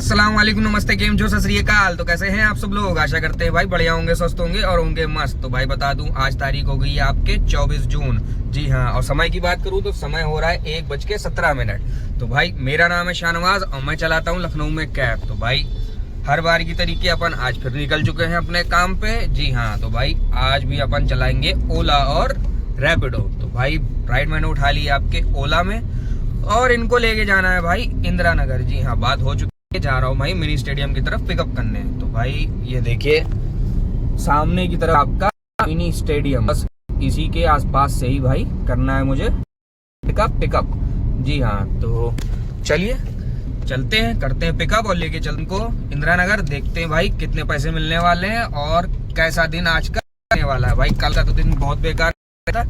अस्सलाम वालेकुम, नमस्ते, केम जो, सत श्री अकाल। तो कैसे हैं आप सब लोग? आशा करते हैं भाई बढ़िया होंगे, स्वस्थ होंगे और होंगे मस्त। तो भाई बता दूं, आज तारीख हो गई है आपके 24 जून। जी हाँ, और समय की बात करूं तो समय हो रहा है 1:17। तो भाई मेरा नाम है शाहनवाज और मैं चलाता हूँ लखनऊ में कैब। तो भाई हर बार की तरीके अपन आज फिर निकल चुके हैं अपने काम पे। जी हाँ, तो भाई आज भी अपन चलाएंगे ओला और रैपिडो। तो भाई राइड मैंने उठा ली आपके ओला में और इनको लेके जाना है भाई इंदिरा नगर। जी हाँ, बात हो चुकी, जा रहा हूँ भाई मिनी स्टेडियम की तरफ पिकअप करने। तो भाई ये देखिए सामने की तरफ आपका मिनी स्टेडियम, बस इसी के आसपास से ही भाई करना है मुझे पिकअप। जी हाँ, तो चलिए चलते हैं, करते हैं पिकअप और लेके चलते को इंदिरा नगर। देखते हैं भाई कितने पैसे मिलने वाले हैं और कैसा दिन आज का रहने वाला है। भाई कल का तो दिन बहुत बेकार था,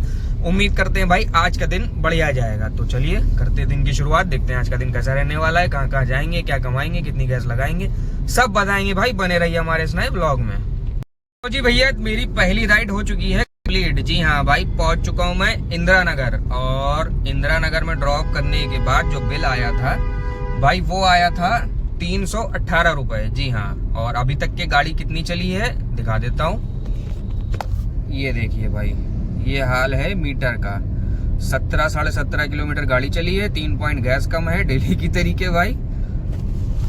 उम्मीद करते हैं भाई आज का दिन बढ़िया जाएगा। तो चलिए करते हैं दिन की शुरुआत, देखते हैं आज का दिन कैसा रहने वाला है, कहाँ कहाँ जाएंगे, क्या कमाएंगे, कितनी गैस लगाएंगे, सब बताएंगे भाई। बने रहिए हमारे इस नए ब्लॉग में। तो जी भैया मेरी पहली राइड हो चुकी है कंप्लीट। जी हाँ भाई, पहुंच चुका हूँ मैं इंदिरा नगर और इंदिरा नगर में ड्रॉप करने के बाद जो बिल आया था भाई वो आया था 318 रुपए। जी हाँ, और अभी तक के गाड़ी कितनी चली है दिखा देता हूँ। ये देखिए भाई, ये हाल है मीटर का। 17-17.5 किलोमीटर गाड़ी चली है, 3 पॉइंट गैस कम है डेली की तरीके भाई।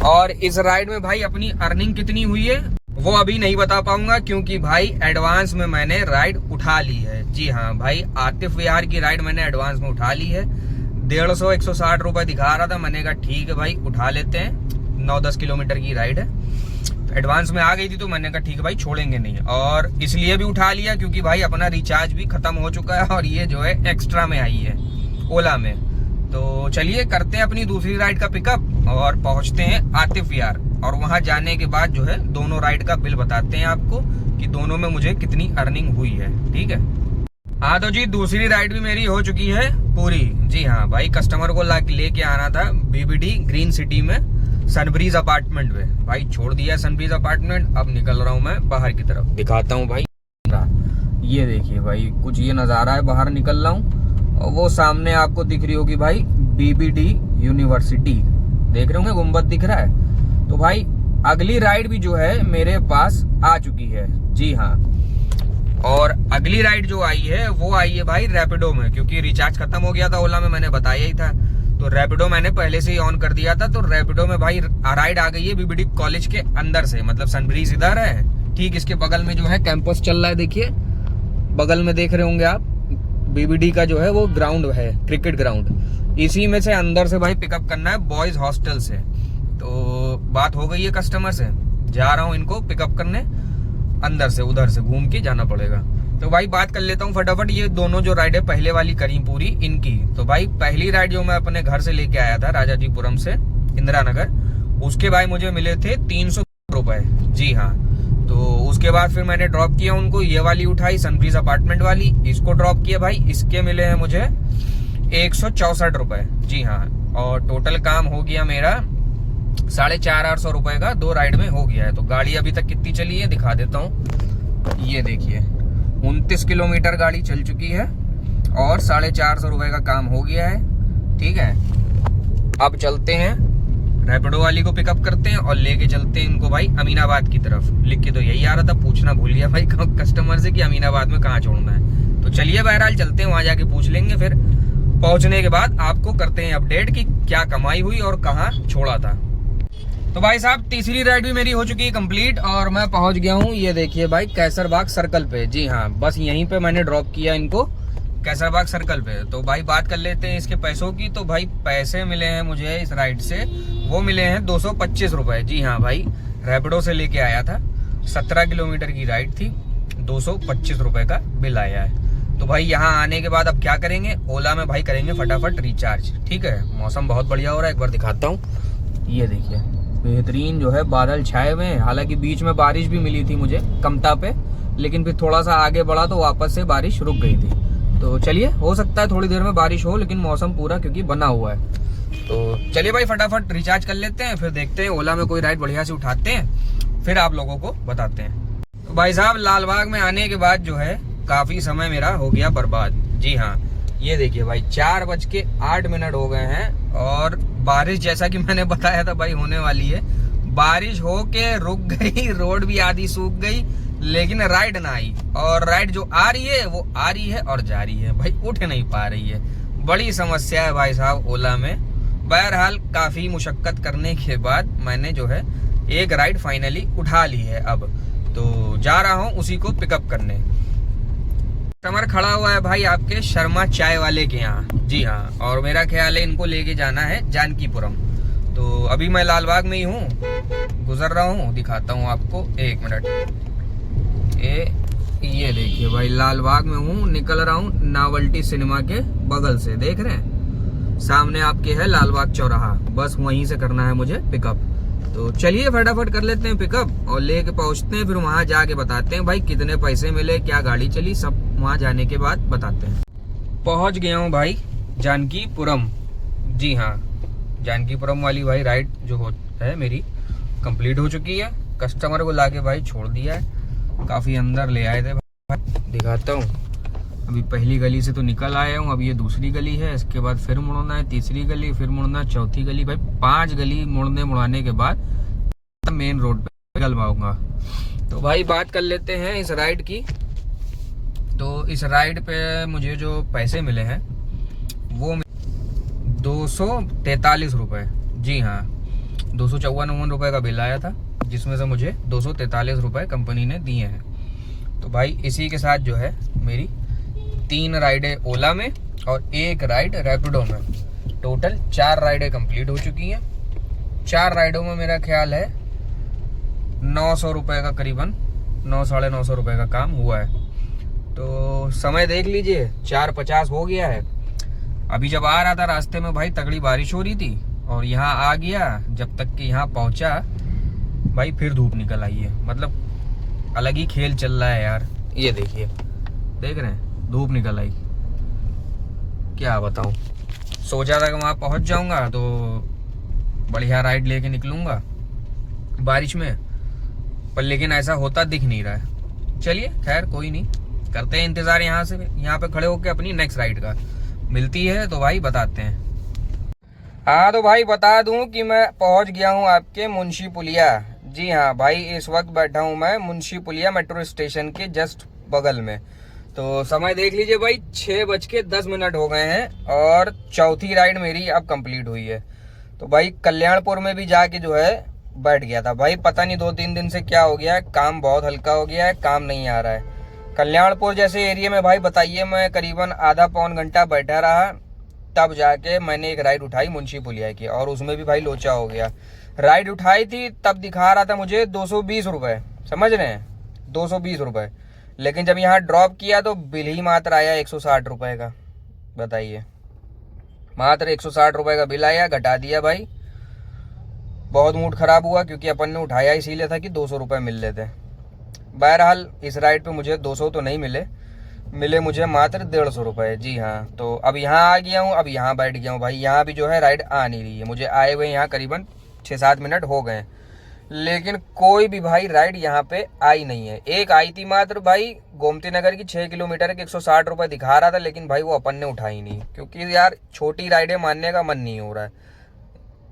और इस राइड में भाई अपनी अर्निंग कितनी हुई है वो अभी नहीं बता पाऊंगा, क्योंकि भाई एडवांस में मैंने राइड उठा ली है। जी हाँ भाई, आतिफ विहार की राइड मैंने एडवांस में उठा ली है। 150-160 रुपए दिखा रहा था, मैंने कहा ठीक है भाई उठा लेते हैं, 9-10 किलोमीटर की राइड है, एडवांस में आ गई थी तो मैंने कहा ठीक है भाई छोड़ेंगे नहीं। और इसलिए भी उठा लिया क्योंकि भाई अपना रिचार्ज भी खत्म हो चुका है और ये जो है एक्स्ट्रा में आई है ओला में। तो चलिए करते हैं अपनी दूसरी राइड का पिकअप और पहुंचते हैं आतिफ विहार। और वहां जाने के बाद जो है दोनों राइड का बिल बताते हैं आपको कि दोनों में मुझे कितनी अर्निंग हुई है। ठीक है, हाँ तो जी दूसरी राइड भी मेरी हो चुकी है पूरी। जी हाँ भाई, कस्टमर को लेके आना था बीबीडी ग्रीन सिटी में सनब्रीज अपार्टमेंट में। भाई छोड़ दिया सनब्रीज अपार्टमेंट, अब निकल रहा हूँ मैं बाहर की तरफ, दिखाता हूँ भाई। ये देखिए भाई, कुछ ये नज़ारा है, बाहर निकल रहा हूँ और वो सामने आपको दिख रही होगी भाई बीबीडी यूनिवर्सिटी, देख रहे होंगे गुम्बद दिख रहा है। तो भाई अगली राइड भी जो है मेरे पास आ चुकी है। जी हाँ, और अगली राइड जो आई है वो आई है भाई रैपिडो में, क्योंकि रिचार्ज खत्म हो गया था ओला में, मैंने बताया ही था। तो रैपिडो मैंने पहले से ही ऑन कर दिया था। तो रैपिडो में भाई राइड आ गई है बीबीडी कॉलेज के अंदर से, मतलब सनब्रीज इधर है, ठीक इसके बगल में जो है कैंपस चल रहा है। देखिए बगल में देख रहे होंगे आप, बीबीडी का जो है वो ग्राउंड है, क्रिकेट ग्राउंड, इसी में से अंदर से भाई पिकअप करना है बॉयज हॉस्टल से। तो बात हो गई है कस्टमर से, जा रहा हूँ इनको पिकअप करने, अंदर से उधर से घूम के जाना पड़ेगा। तो भाई बात कर लेता हूँ फटाफट, ये दोनों जो राइड है पहले वाली करी पूरी इनकी। तो भाई पहली राइड जो मैं अपने घर से लेके आया था राजाजीपुरम से इंदिरा नगर, उसके भाई मुझे मिले थे 300 रुपए। जी हाँ, तो उसके बाद फिर मैंने ड्रॉप किया उनको, ये वाली उठाई सनब्रीज अपार्टमेंट वाली, इसको ड्रॉप किया भाई, इसके मिले हैं मुझे 164 रुपए। जी हाँ, और टोटल काम हो गया मेरा 450 रुपए का, 2 राइड में हो गया है। तो गाड़ी अभी तक कितनी चली है दिखा देता हूँ। ये देखिए 29 किलोमीटर गाड़ी चल चुकी है और 450 रुपए का काम हो गया है। ठीक है, अब चलते हैं रैपिडो वाली को पिकअप करते हैं और लेके चलते हैं इनको भाई अमीनाबाद की तरफ। लिख के तो यही आ रहा था, पूछना भूल गया भाई कस्टमर से कि अमीनाबाद में कहाँ छोड़ना है। तो चलिए बहरहाल चलते हैं, वहां जाके पूछ लेंगे, फिर पहुंचने के बाद आपको करते हैं अपडेट कि क्या कमाई हुई और कहाँ छोड़ा था। तो भाई साहब तीसरी राइड भी मेरी हो चुकी है कंप्लीट और मैं पहुंच गया हूँ, ये देखिए भाई कैसरबाग सर्कल पे। जी हाँ, बस यहीं पे मैंने ड्रॉप किया इनको कैसरबाग सर्कल पे। तो भाई बात कर लेते हैं इसके पैसों की। तो भाई पैसे मिले हैं मुझे इस राइड से, वो मिले हैं 225 रुपए। जी हाँ भाई, रैपिडो से लेके आया था, 17 किलोमीटर की राइड थी, 225 रुपए का बिल आया है। तो भाई यहाँ आने के बाद अब क्या करेंगे, ओला में भाई करेंगे फटाफट रिचार्ज। ठीक है, मौसम बहुत बढ़िया हो रहा है, एक बार दिखाता हूँ। ये देखिए बेहतरीन जो है बादल छाए हुए हैं, हालांकि बीच में बारिश भी मिली थी मुझे कमता पे, लेकिन फिर थोड़ा सा आगे बढ़ा तो वापस से बारिश रुक गई थी। तो चलिए हो सकता है थोड़ी देर में बारिश हो, लेकिन मौसम पूरा क्योंकि बना हुआ है। तो चलिए भाई फटाफट रिचार्ज कर लेते हैं, फिर देखते हैं ओला में कोई राइड बढ़िया से उठाते हैं, फिर आप लोगों को बताते हैं। तो भाई साहब लालबाग में आने के बाद जो है काफी समय मेरा हो गया बर्बाद। जी हाँ, ये देखिए भाई 4:08 हो गए हैं और बारिश जैसा कि मैंने बताया था भाई होने वाली है, बारिश हो के रुक गई, रोड भी आधी सूख गई, लेकिन राइड ना आई। और राइड जो आ रही है वो आ रही है और जा रही है भाई, उठ नहीं पा रही है। बड़ी समस्या है भाई साहब ओला में। बहरहाल काफी मुशक्कत करने के बाद मैंने जो है एक राइड फाइनली उठा ली है। अब तो जा रहा हूँ उसी को पिकअप करने। कस्टमर खड़ा हुआ है भाई आपके शर्मा चाय वाले के यहाँ, जी हाँ, और मेरा ख्याल है इनको लेके जाना है जानकीपुरम। तो अभी मैं लालबाग में ही हूँ, गुजर रहा हूँ, दिखाता हूँ आपको, एक मिनट। ये देखिए भाई, लालबाग में हूँ, निकल रहा हूँ नावल्टी सिनेमा के बगल से, देख रहे हैं सामने आपके है लालबाग चौराहा, बस वहीं से करना है मुझे पिकअप। तो चलिए फटाफट कर लेते हैं पिकअप और लेके पहुंचते हैं, फिर वहां जाके बताते हैं भाई कितने पैसे मिले, क्या गाड़ी चली, सब वहां जाने के बाद बताते हैं। पहुंच गया हूँ भाई जानकीपुरम, जी हाँ, जानकीपुरम वाली भाई राइड जो है मेरी कंप्लीट हो चुकी है। कस्टमर को लाके भाई छोड़ दिया है, काफी अंदर ले आए थे भाई, दिखाता हूँ। अभी पहली गली से तो निकल आया हूँ, अब ये दूसरी गली है, इसके बाद फिर मुड़ना है, तीसरी गली, फिर मुड़ना, चौथी गली, भाई 5 गली मुड़ाने के बाद मेन रोड पे निकल पाऊंगा। तो भाई बात कर लेते हैं इस राइड की। तो इस राइड पे मुझे जो पैसे मिले हैं वो 243 रुपए, जी हाँ, 254 रुपए का बिल आया था, जिसमें से मुझे 243 रुपए कंपनी ने दिए हैं। तो भाई इसी के साथ जो है मेरी 3 राइडें ओला में और 1 राइड रैपिडो में, टोटल 4 राइडें कंप्लीट हो चुकी हैं। 4 राइडों में मेरा ख्याल है 900 रुपए का, करीबन 900-950 रुपए का काम हुआ है। तो समय देख लीजिए, 4:50 हो गया है। अभी जब आ रहा था रास्ते में भाई तगड़ी बारिश हो रही थी, और यहाँ आ गया, जब तक कि यहाँ पहुंचा भाई फिर धूप निकल आई है। मतलब अलग ही खेल चल रहा है यार, ये देखिए, देख रहे हैं, धूप निकल आई, क्या बताऊं। सोचा था कि वहां पहुंच जाऊंगा तो बढ़िया राइड लेके निकलूंगा बारिश में, पर लेकिन ऐसा होता दिख नहीं रहा है। चलिए खैर कोई नहीं, करते हैं इंतजार यहाँ से, यहाँ पे खड़े होके अपनी नेक्स्ट राइड का। मिलती है तो भाई बताते हैं। हाँ तो भाई बता दूं कि मैं पहुंच गया हूं आपके मुंशी पुलिया, जी हाँ भाई, इस वक्त बैठा हूं मैं मुंशी पुलिया मेट्रो स्टेशन के जस्ट बगल में। तो समय देख लीजिए भाई, 6:10 हो गए हैं और चौथी राइड मेरी अब कंप्लीट हुई है। तो भाई कल्याणपुर में भी जाके जो है बैठ गया था भाई, पता नहीं 2-3 दिन से क्या हो गया है, काम बहुत हल्का हो गया है, काम नहीं आ रहा है। कल्याणपुर जैसे एरिया में भाई बताइए, मैं करीबन आधा-पौन घंटा बैठा रहा, तब जाके मैंने एक राइड उठाई मुंशी पुलिया की, और उसमें भी भाई लोचा हो गया। राइड उठाई थी तब दिखा रहा था मुझे 220 रुपए, समझ रहे हैं, 220 रुपए, लेकिन जब यहाँ ड्रॉप किया तो बिल ही मात्र आया 160 रुपए का। बताइए, मात्र 160 रुपए का बिल आया, घटा दिया भाई। बहुत मूड खराब हुआ, क्योंकि अपन ने उठाया इसीलिए था कि 200 रुपए मिल लेते। बहरहाल इस राइड पे मुझे 200 तो नहीं मिले मुझे मात्र 150 रुपए, जी हाँ। तो अब यहाँ आ गया हूँ, अब यहाँ बैठ गया हूँ भाई। यहाँ भी जो है राइड आ नहीं रही है, मुझे आए हुए यहाँ करीबन 6-7 मिनट हो गए, लेकिन कोई भी भाई राइड यहाँ पे आई नहीं है। एक आई थी मात्र भाई गोमती नगर की 6 किलोमीटर के 160 रुपए दिखा रहा था, लेकिन भाई वो अपन ने उठाई नहीं, क्योंकि यार छोटी राइडें मानने का मन नहीं हो रहा है।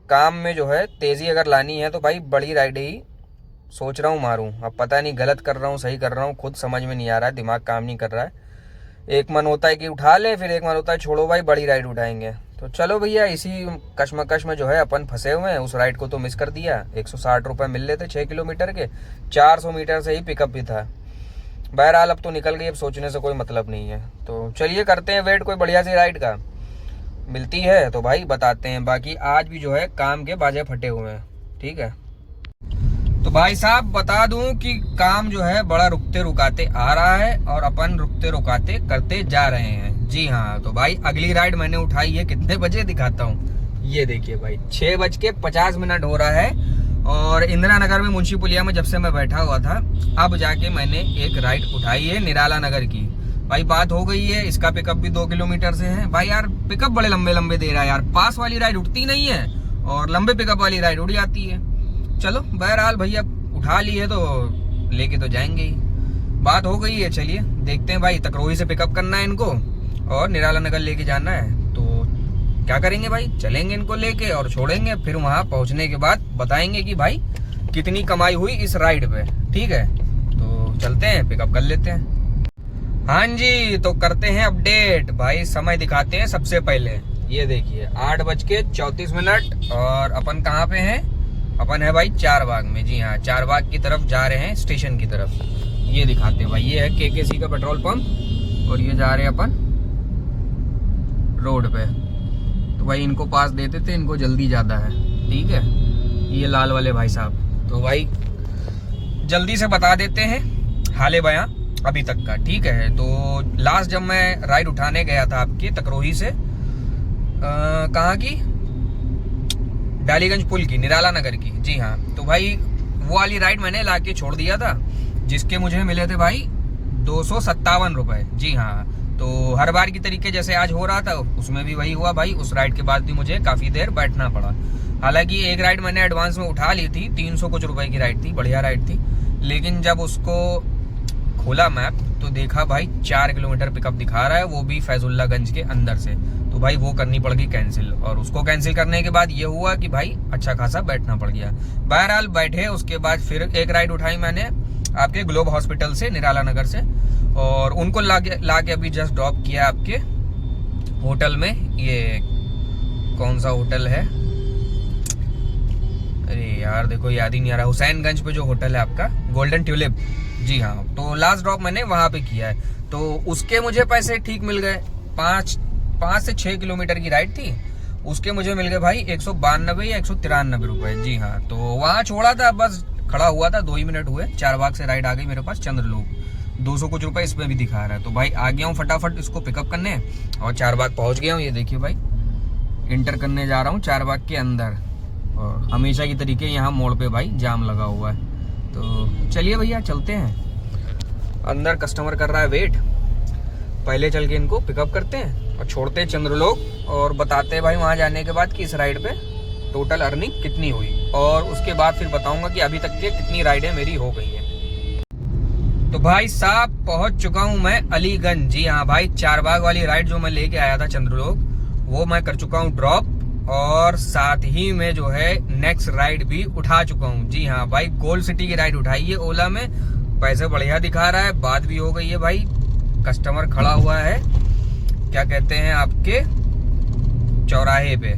काम में जो है तेजी अगर लानी है तो भाई बड़ी राइड ही सोच रहा हूँ मारूं। अब पता नहीं गलत कर रहा हूँ सही कर रहा हूँ, खुद समझ में नहीं आ रहा है, दिमाग काम नहीं कर रहा है। एक मन होता है कि उठा ले, फिर एक मन होता है छोड़ो भाई बड़ी राइड उठाएंगे। तो चलो भैया, इसी कश्मकश में जो है अपन फंसे हुए हैं। उस राइड को तो मिस कर दिया। 160 रुपए मिल लेते 6 किलोमीटर के, 400 मीटर से ही पिकअप भी था। बहरहाल अब तो निकल गई, अब सोचने से कोई मतलब नहीं है। तो चलिए करते हैं वेट कोई बढ़िया सी राइड का, मिलती है तो भाई बताते हैं। बाकी आज भी जो है काम के बाजे फटे हुए हैं, ठीक है। तो भाई साहब बता दूं कि काम जो है बड़ा रुकते रुकाते आ रहा है, और अपन रुकते रुकाते करते जा रहे हैं, जी हाँ। तो भाई अगली राइड मैंने उठाई है, कितने बजे दिखाता हूँ, ये देखिए भाई 6:50 हो रहा है। और इंदिरा नगर में मुंशी पुलिया में जब से मैं बैठा हुआ था, अब जाके मैंने एक राइड उठाई है निराला नगर की। भाई बात हो गई है, इसका पिकअप भी 2 किलोमीटर से है। भाई यार पिकअप बड़े लंबे लंबे दे रहा है यार, पास वाली राइड उठती नहीं है और लंबे पिकअप वाली राइड उड़ जाती है। चलो बहरहाल भैया उठा ली है तो लेके तो जाएंगे ही, बात हो गई है। चलिए देखते हैं भाई, तकरोही से पिकअप करना है इनको और निराला नगर लेके जाना है। तो क्या करेंगे भाई, चलेंगे इनको लेके और छोड़ेंगे, फिर वहां पहुंचने के बाद बताएंगे कि भाई कितनी कमाई हुई इस राइड पे। ठीक है, तो चलते हैं, पिकअप कर लेते हैं। हाँ जी, तो करते हैं अपडेट भाई। समय दिखाते हैं सबसे पहले। ये देखिए 8:34 और अपन कहाँ पे हैं? अपन है भाई चारबाग में। जी हाँ, चारबाग की तरफ जा रहे हैं, स्टेशन की तरफ। ये दिखाते हैं भाई, ये है केकेसी का पेट्रोल पंप और ये जा रहे हैं अपन रोड पे। तो भाई इनको पास देते थे, इनको जल्दी ज्यादा है। ठीक है, ये लाल वाले भाई साहब। तो भाई जल्दी से बता देते हैं हाले बयां अभी तक का। ठीक है, तो लास्ट जब मैं राइड उठाने गया था आपके तकरोही से कहाँ की, डालीगंज पुल की, निराला नगर की। जी हाँ, तो भाई वो वाली राइड मैंने लाके छोड़ दिया था, जिसके मुझे मिले थे भाई 257 रुपए। जी हाँ, तो हर बार की तरीके जैसे आज हो रहा था उसमें भी वही हुआ भाई। उस राइड के बाद भी मुझे काफी देर बैठना पड़ा। हालांकि एक राइड मैंने एडवांस में उठा ली थी, 300 कुछ रुपए की राइड थी, बढ़िया राइड थी। लेकिन जब उसको खोला मैप तो देखा भाई 4 किलोमीटर पिकअप दिखा रहा है, वो भी फैजुल्लागंज के अंदर से। तो भाई वो करनी पड़ गई कैंसिल, और उसको कैंसिल करने के बाद ये हुआ कि भाई अच्छा खासा बैठना पड़ गया। बहरहाल बैठे, उसके बाद फिर एक राइड उठाई मैंने आपके ग्लोब हॉस्पिटल से, निराला नगर से, और उनको लाके अभी जस्ट ड्रॉप किया आपके होटल में। ये कौन सा होटल है, अरे यार देखो याद ही नहीं आ रहा, हुसैनगंज पे जो होटल है आपका, गोल्डन ट्यूलिप। जी हाँ, तो लास्ट ड्रॉप मैंने वहां पे किया है। तो उसके मुझे पैसे ठीक मिल गए। 5 से 6 किलोमीटर की राइड थी, उसके मुझे मिल गए भाई 192 या 193 रुपए। जी हाँ, तो वहां छोड़ा था, बस खड़ा हुआ था, 2 ही मिनट हुए, चारबाग से राइड आ गई मेरे पास चंद्रलोक। 200 कुछ रुपए इसमें भी दिखा रहा है। तो भाई आ गया हूँ फटाफट इसको पिकअप करने और चारबाग पहुंच गया हूँ। ये देखिए भाई, इंटर करने जा रहा हूँ चारबाग के अंदर, और हमेशा की तरीके यहाँ मोड़ पे भाई जाम लगा हुआ है। तो चलिए भैया चलते हैं, अंदर कस्टमर कर रहा है वेट। पहले चल के इनको पिकअप करते हैं और छोड़ते हैं चंद्रलोक, और बताते हैं भाई वहां जाने के बाद कि इस राइड पे टोटल अर्निंग कितनी हुई, और उसके बाद फिर बताऊंगा कि अभी तक के कितनी राइडें मेरी हो गई है। तो भाई साहब पहुंच चुका हूं मैं अलीगंज। जी हाँ भाई, चारबाग वाली राइड जो मैं लेके आया था चंद्रलोक, वो मैं कर चुका हूँ ड्रॉप, और साथ ही में जो है नेक्स्ट राइड भी उठा चुका हूँ। जी हाँ भाई, गोल्ड सिटी की राइड उठाई है ओला में, पैसे बढ़िया दिखा रहा है, बात भी हो गई है भाई। कस्टमर खड़ा हुआ है, क्या कहते हैं, आपके चौराहे पे।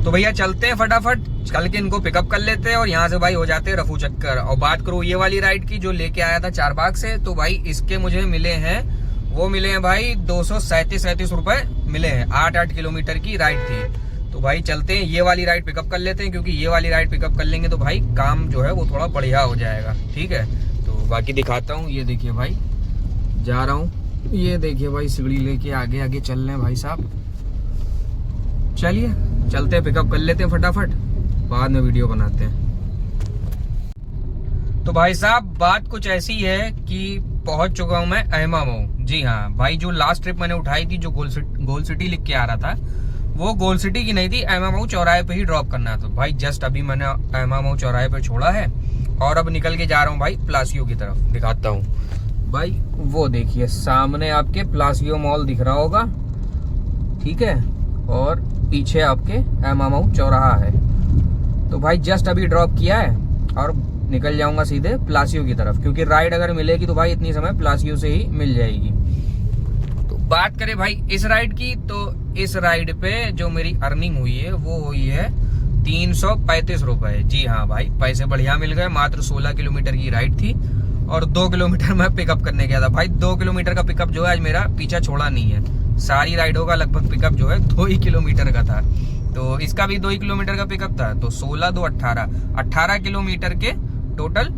तो भैया चलते हैं फटाफट, चल के इनको पिकअप कर लेते हैं और यहाँ से भाई हो जाते हैं रफू चक्कर। और बात करूँ ये वाली राइड की जो लेके आया था चारबाग से, तो भाई इसके मुझे मिले हैं, वो मिले हैं भाई 237 रुपए मिले हैं। 8 किलोमीटर की राइड थी। तो भाई चलते हैं ये वाली राइड पिकअप कर लेते हैं, क्योंकि ये वाली राइड पिकअप कर लेंगे तो भाई काम जो है वो थोड़ा बढ़िया हो जाएगा। ठीक है, तो बाकी दिखाता हूँ। ये देखिए भाई, जा रहा हूँ, ये देखिए भाई सीढ़ी लेके आगे आगे चल रहे हैं भाई साहब। चलिए चलते हैं, पिकअप कर लेते हैं फटाफट, बाद में वीडियो बनाते हैं। तो भाई साहब बात कुछ ऐसी है कि पहुंच चुका हूं मैं अहमामऊ। जी हाँ भाई, जो लास्ट ट्रिप मैंने उठाई थी, जो गोल्ड सिटी लिख के आ रहा था, वो गोल्ड सिटी की नहीं थी, अहमामऊ चौराहे पे ही ड्रॉप करना था। भाई जस्ट अभी मैंने अहमामऊ चौराहे पे छोड़ा है और अब निकल के जा रहा हूँ भाई प्लासियो की तरफ। दिखाता हूँ भाई, वो देखिए सामने आपके प्लासियो मॉल दिख रहा होगा। ठीक है, और पीछे आपके अहमामऊ चौराहा है। तो भाई जस्ट अभी ड्रॉप किया है और निकल जाऊंगा सीधे प्लासियो की तरफ, क्योंकि राइड अगर मिलेगी तो भाई इतनी समय प्लासियो से ही मिल जाएगी। तो बात करें भाई इस राइड की, तो इस राइड पे जो मेरी अर्निंग हुई है वो हुई है 335 रुपए। जी हाँ भाई, पैसे बढ़िया मिल गए। मात्र 16 किलोमीटर की राइड थी और 2 किलोमीटर मैं पिकअप करने गया था। भाई 2 किलोमीटर का पिकअप जो है आज मेरा पीछा छोड़ा नहीं है। सारी राइडों का लगभग पिकअप जो है 2 ही किलोमीटर का था, तो इसका भी 2 ही किलोमीटर का पिकअप था। तो 16 2 18 किलोमीटर के टोटल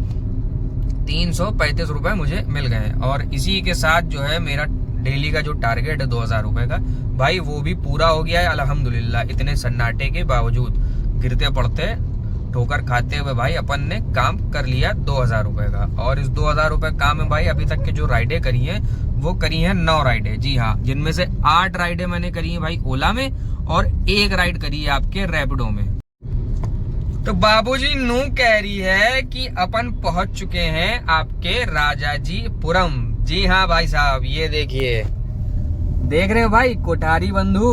335 रुपए मुझे मिल गए। और इसी के साथ जो है मेरा डेली का जो टारगेट है 2000 रुपए का, भाई वो भी पूरा हो गया है अल्हम्दुलिल्लाह। इतने सन्नाटे के बावजूद, गिरते पड़ते ठोकर खाते हुए भाई अपन ने काम कर लिया 2000 रुपए का। और इस 2000 रुपए काम में भाई अभी तक के जो राइडें करी हैं वो करी हैं 9 राइडें। जी हाँ, जिनमें से 8 राइडें मैंने करी है भाई ओला में और 1 राइड करी है आपके रैपिडो में। तो बाबूजी नू कह रही है कि अपन पहुंच चुके हैं आपके राजाजीपुरम। जी हाँ भाई साहब, ये देखिए, देख रहे हो भाई कोठारी बंधु,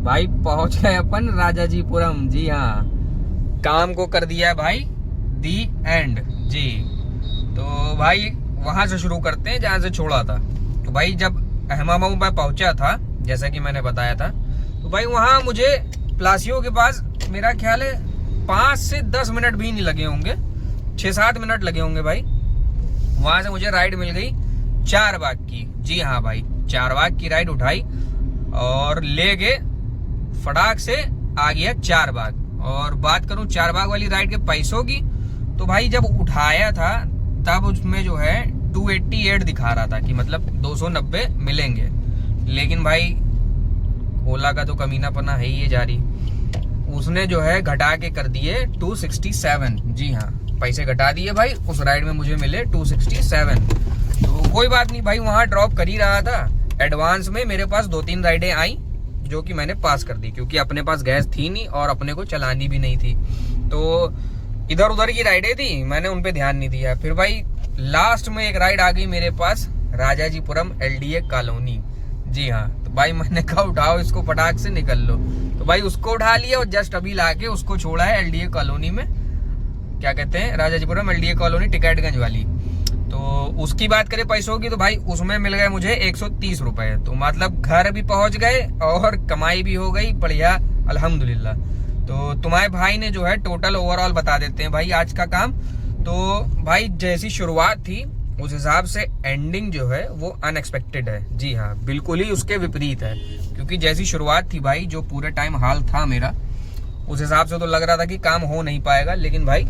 भाई पहुंच गए अपन राजाजीपुरम। जी हाँ, काम को कर दिया है भाई दी एंड जी। तो भाई वहां से शुरू करते हैं जहां से छोड़ा था। तो भाई जब अहमदाबाद में पहुंचा था, जैसा कि मैंने बताया था, तो भाई वहां मुझे प्लासियो के पास मेरा ख्याल है 5 से 10 मिनट भी नहीं लगे होंगे, 6-7 मिनट लगे होंगे भाई। वहां से मुझे राइड मिल गई चारबाग की। जी हाँ भाई, चारबाग की राइड उठाई और ले गए फटाक से आ गया चारबाग। और बात करूं चारबाग वाली राइड के पैसों की, तो भाई जब उठाया था तब उसमें जो है 288 दिखा रहा था कि मतलब 290 मिलेंगे। लेकिन भाई ओला का तो कमीनापना है ही ये जारी, उसने जो है घटा के कर दिए 267। जी हाँ, पैसे घटा दिए भाई, उस राइड में मुझे मिले 267। तो कोई बात नहीं भाई, वहां ड्रॉप कर ही रहा था। एडवांस में मेरे पास 2-3 राइडें आई जो कि मैंने पास कर दी, क्योंकि अपने पास गैस थी नहीं और अपने को चलानी भी नहीं थी। तो इधर उधर की राइडें थी, मैंने उन पे ध्यान नहीं दिया। फिर भाई लास्ट में एक राइड आ गई मेरे पास, राजाजीपुरम LDA कॉलोनी। जी हाँ, तो भाई मैंने कहा उठाओ इसको, फटाक से निकल लो। तो भाई उसको उठा लिया और जस्ट अभी लाके उसको छोड़ा है LDA कॉलोनी में, क्या कहते हैं, राजाजीपुरम LDA कॉलोनी टिकैतगंज वाली। तो उसकी बात करें पैसों की, तो भाई उसमें मिल गए मुझे 130 रुपए। तो मतलब घर भी पहुंच गए और कमाई भी हो गई बढ़िया, अल्हम्दुलिल्लाह। तो तुम्हारे भाई ने जो है टोटल ओवरऑल बता देते हैं भाई आज का काम। तो भाई जैसी शुरुआत थी उस हिसाब से एंडिंग जो है वो अनएक्सपेक्टेड है। जी हाँ, बिल्कुल ही उसके विपरीत है, क्योंकि जैसी शुरुआत थी भाई, जो पूरे टाइम हाल था मेरा, उस हिसाब से तो लग रहा था कि काम हो नहीं पाएगा, लेकिन भाई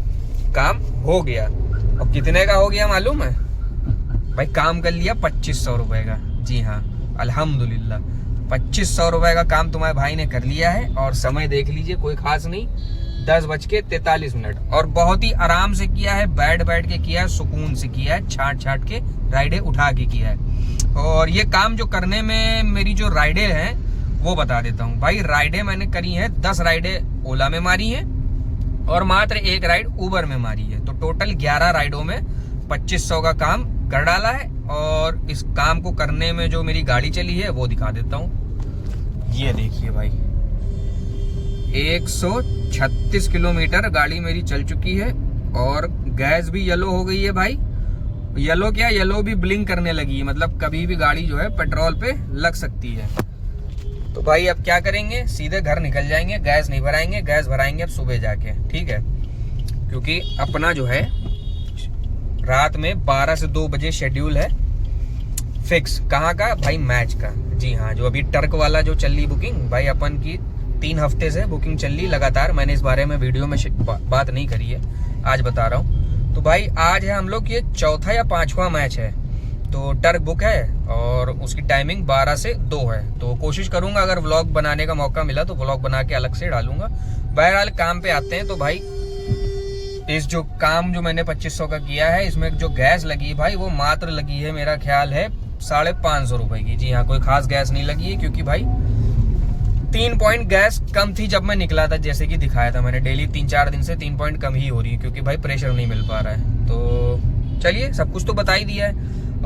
काम हो गया। और कितने का हो गया मालूम है भाई? काम कर लिया 2500 रुपए का। जी हाँ, अल्हम्दुलिल्लाह 2500 रुपए का काम तुम्हारे भाई ने कर लिया है। और समय देख लीजिए, कोई खास नहीं, 10:43। और बहुत ही आराम से किया है, बैठ के किया है, सुकून से किया है, छाट के राइडें उठा के किया है। और ये काम जो करने में मेरी जो राइडें हैं वो बता देता हूँ भाई। राइडें मैंने करी हैं, 10 राइडें ओला में मारी हैं और मात्र 1 राइड उबर में मारी है। तो टोटल 11 राइडों में 2500 का काम कर डाला है। और इस काम को करने में जो मेरी गाड़ी चली है वो दिखा देता हूँ। ये देखिए भाई, 136 किलोमीटर गाड़ी मेरी चल चुकी है। और गैस भी येलो हो गई है भाई। येलो क्या, येलो भी ब्लिंक करने लगी है, मतलब कभी भी गाड़ी जो है पेट्रोल पे लग सकती है। तो भाई अब क्या करेंगे, सीधे घर निकल जाएंगे, गैस नहीं भराएंगे, गैस भराएंगे अब सुबह जाके, ठीक है। क्योंकि अपना जो है रात में 12 से 2 बजे शेड्यूल है फिक्स। कहाँ का भाई? मैच का। जी हाँ, जो अभी टर्क वाला जो चल रही बुकिंग भाई, अपन की 3 हफ्ते से बुकिंग चल रही लगातार। मैंने इस बारे में वीडियो में बात नहीं करी है, आज बता रहा हूँ। तो भाई आज है हम लोग ये 4था या 5वां मैच है। तो टर्क बुक है और उसकी टाइमिंग 12 से 2 है। तो कोशिश करूंगा अगर व्लॉग बनाने का मौका मिला तो व्लॉग बना के अलग से डालूंगा। बहरहाल काम पे आते हैं। तो भाई इस जो काम जो मैंने 2500 का किया है, इसमें जो गैस लगी है भाई वो मात्र लगी है मेरा ख्याल है 550 रुपए की। जी हाँ, कोई खास गैस नहीं लगी है, क्योंकि भाई 3 पॉइंट गैस कम थी जब मैं निकला था, जैसे कि दिखाया था मैंने। डेली 3-4 दिन से 3 पॉइंट कम ही हो रही है, क्योंकि भाई प्रेशर नहीं मिल पा रहा है। तो चलिए, सब कुछ तो बता ही दिया है।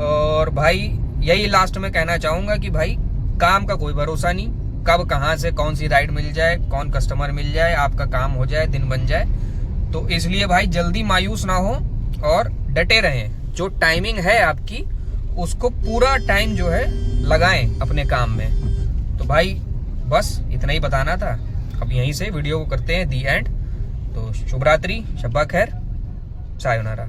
और भाई यही लास्ट में कहना चाहूंगा कि भाई काम का कोई भरोसा नहीं, कब कहाँ से कौन सी राइड मिल जाए, कौन कस्टमर मिल जाए, आपका काम हो जाए, दिन बन जाए। तो इसलिए भाई जल्दी मायूस ना हो और डटे रहें। जो टाइमिंग है आपकी उसको पूरा टाइम जो है लगाएं अपने काम में। तो भाई बस इतना ही बताना था। अब यहीं से वीडियो को करते हैं दी एंड। तो शुभ रात्रि, शब्बा खैर, सायोनारा।